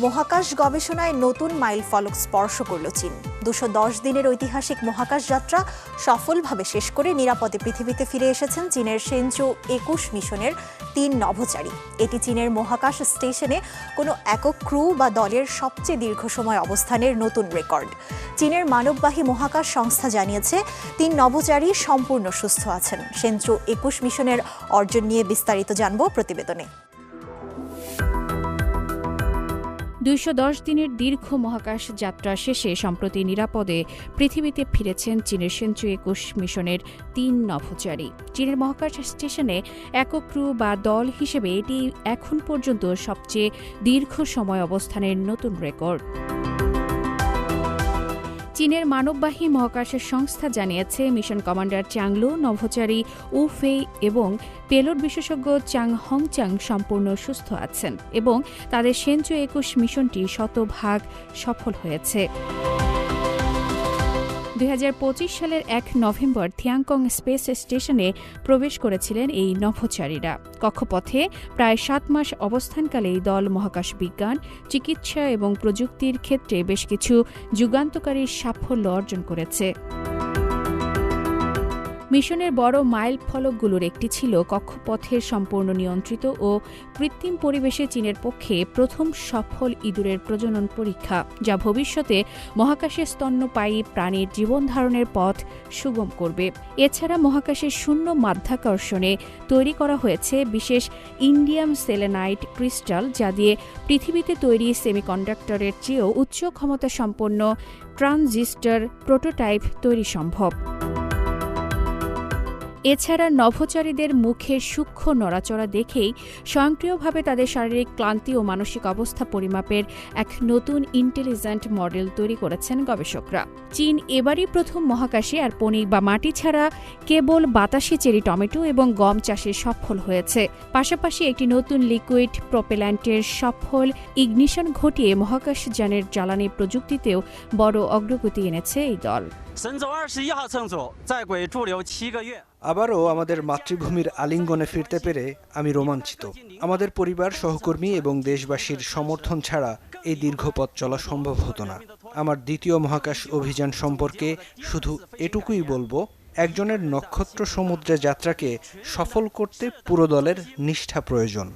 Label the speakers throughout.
Speaker 1: মহাকাশ গবেষণায় নতুন মাইলফলক স্পর্শ করল চীন। ২১০ দিনের ঐতিহাসিক মহাকাশ যাত্রা সফলভাবে শেষ করে নিরাপদে পৃথিবীতে ফিরে এসেছেন চীনের শেনচৌ ২১ মিশনের ৩ নভোচারী। এটি চীনের মহাকাশ স্টেশনে কোনো একক ক্রু বা দলের সবচেয়ে দীর্ঘ সময় অবস্থানের নতুন রেকর্ড। চীনের মানববাহী মহাকাশ সংস্থা জানিয়েছে ৩ নভোচারী সম্পূর্ণ সুস্থ আছেন। শেনচৌ ২১ মিশনের অর্জন নিয়ে বিস্তারিত জানব প্রতিবেদনে।
Speaker 2: ২১০ দিনের দীর্ঘ মহাকাশ যাত্রা শেষে সম্প্রতি নিরাপদে পৃথিবীতে ফিরেছেন চীনের শেনচৌ ২১ মিশনের ৩ নভোচারী। চীনের মহাকাশ স্টেশনে একক ক্রু বা দল হিসেবে এটি এখন পর্যন্ত সবচেয়ে দীর্ঘ সময় অবস্থানের নতুন রেকর্ড। চীনের মানববাহী মহাকাশের সংস্থা জানিয়েছে মিশন কমান্ডার চ্যাংলু, নভোচারী উ ফেই এবং পেলোড বিশেষজ্ঞ চাং হংচাং সম্পূর্ণ সুস্থ আছেন এবং তাদের শেনচৌ ২১ মিশনটি শতভাগ সফল হয়েছে। ২০২৫ সালের ১ নভেম্বর থিয়াংকং স্পেস স্টেশনে প্রবেশ করেছিলেন এই নভোচারীরা। কক্ষপথে প্রায় ৭ মাস অবস্থানকালে এই দল মহাকাশ বিজ্ঞান, চিকিৎসা এবং প্রযুক্তির ক্ষেত্রে বেশ কিছু যুগান্তকারী সাফল্য অর্জন করেছে। মিশনের বড় মাইল ফলকগুলোর একটি ছিল কক্ষপথের সম্পূর্ণ নিয়ন্ত্রিত ও কৃত্রিম পরিবেশে চীনের পক্ষে প্রথম সফল ইঁদুরের প্রজনন পরীক্ষা, যা ভবিষ্যতে মহাকাশে স্তন্যপায়ী প্রাণীর জীবনধারণের পথ সুগম করবে। এছাড়া মহাকাশের শূন্য মাধ্যাকর্ষণে তৈরি করা হয়েছে বিশেষ ইন্ডিয়াম সেলেনাইট ক্রিস্টাল, যা দিয়ে পৃথিবীতে তৈরি সেমিকন্ডাক্টরের চেয়েও উচ্চ ক্ষমতা সম্পন্ন ট্রানজিস্টর প্রোটোটাইপ তৈরি সম্ভব। এছাড়া নভোচারীদের মুখের সূক্ষ্ম নড়াচড়া দেখেই স্বয়ংক্রিয়ভাবে তাদের শারীরিক ক্লান্তি ও মানসিক অবস্থা পরিমাপের এক নতুন ইন্টেলিজেন্ট মডেল তৈরি করেছেন গবেষকরা। চীন এবারই প্রথম মহাকাশে আর পনির বা মাটি ছাড়া কেবল বাতাসে চেরি টমেটো এবং গম চাষে সফল হয়েছে। পাশাপাশি একটি নতুন লিকুইড প্রপেল্যান্টের সফল ইগনিশন ঘটিয়ে মহাকাশযানের জ্বালানি প্রযুক্তিতেও বড় অগ্রগতি এনেছে এই দল।
Speaker 3: আবারও আমাদের মাতৃভূমির আলিঙ্গনে ফিরতে পেরে আমি রোমাঞ্চিত। আমাদের পরিবার, সহকর্মী এবং দেশবাসীর সমর্থন ছাড়া এই দীর্ঘ পথ চলা সম্ভব হতো না। আমার দ্বিতীয় মহাকাশ অভিযান সম্পর্কে শুধু এটুকুই বলবো, একজনের নক্ষত্র সমুদ্রে যাত্রাকে সফল করতে পুরো দলের নিষ্ঠা প্রয়োজন।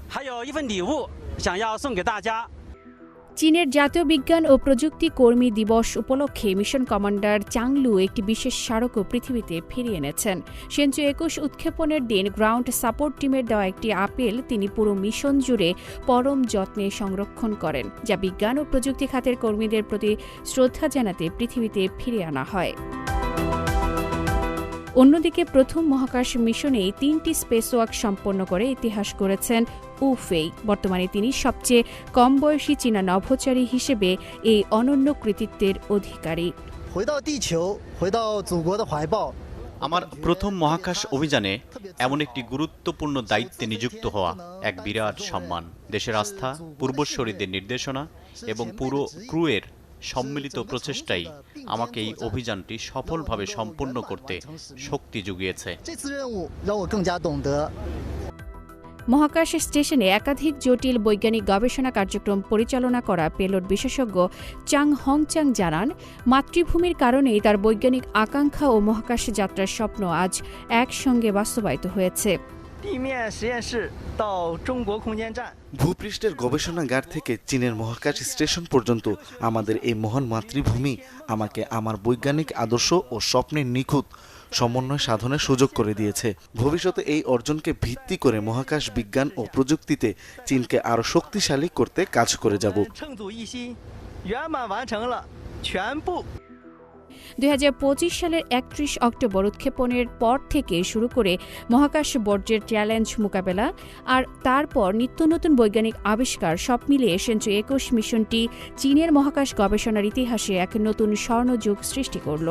Speaker 2: চীনের জাতীয় বিজ্ঞান ও প্রযুক্তি কর্মী দিবস উপলক্ষে মিশন কমান্ডার চাংলু একটি বিশেষ স্মারকও পৃথিবীতে ফিরিয়ে এনেছেন। শেনচৌ ২১ উৎক্ষেপণের দিন গ্রাউন্ড সাপোর্ট টিমের দেওয়া একটি আপেল তিনি পুরো মিশন জুড়ে পরম যত্নে সংরক্ষণ করেন, যা বিজ্ঞান ও প্রযুক্তি খাতের কর্মীদের প্রতি শ্রদ্ধা জানাতে পৃথিবীতে ফিরিয়ে আনা হয়। অন্যদিকে প্রথম মহাকাশ মিশনেই ৩টি স্পেসওয়াক সম্পন্ন করে ইতিহাস গড়েছেন উ ফেই। বর্তমানে তিনি সবচেয়ে কম বয়সী চীনা নভোচারী হিসেবে এই অনন্য কৃতিত্বের অধিকারী।
Speaker 4: আমার প্রথম মহাকাশ অভিযানে এমন একটি গুরুত্বপূর্ণ দায়িত্বে নিযুক্ত হওয়া এক বিরাট সম্মান। দেশের আস্থা, পূর্বসূরীদের নির্দেশনা এবং পুরো ক্রুয়ের সম্মিলিত প্রচেষ্টাই আমাকে এই অভিযানটি সফলভাবে সম্পন্ন করতে শক্তি জুগিয়েছে।
Speaker 2: মহাকাশ স্টেশনে একাধিক জটিল বৈজ্ঞানিক গবেষণা কার্যক্রম পরিচালনা করা পেলোড বিশেষজ্ঞ চাং হংচাং জানান, মাতৃভূমির কারণেই তার বৈজ্ঞানিক আকাঙ্ক্ষা ও মহাকাশ যাত্রার স্বপ্ন আজ একসঙ্গে বাস্তবায়িত হয়েছে।
Speaker 5: ভূপৃষ্ঠের গবেষণাগার থেকে চীনের মহাকাশ স্টেশন পর্যন্ত আমাদের এই মহান মাতৃভূমি আমাকে আমার বৈজ্ঞানিক আদর্শ ও স্বপ্নের নিখুঁত সমন্বয় সাধনের সুযোগ করে দিয়েছে। ভবিষ্যতে এই অর্জনকে ভিত্তি করে মহাকাশ বিজ্ঞান ও প্রযুক্তিতে চীনকে আরও শক্তিশালী করতে কাজ করে যাব।
Speaker 2: ২০২৫ সালের ৩১ অক্টোবর উৎক্ষেপণের পর থেকে শুরু করে মহাকাশ বর্জ্যের চ্যালেঞ্জ মোকাবেলা আর তারপর নিত্য নতুন বৈজ্ঞানিক আবিষ্কার সব মিলিয়ে শেনচৌ ২১ মিশনটি চীনের মহাকাশ গবেষণার ইতিহাসে এক নতুন স্বর্ণযুগ সৃষ্টি করল।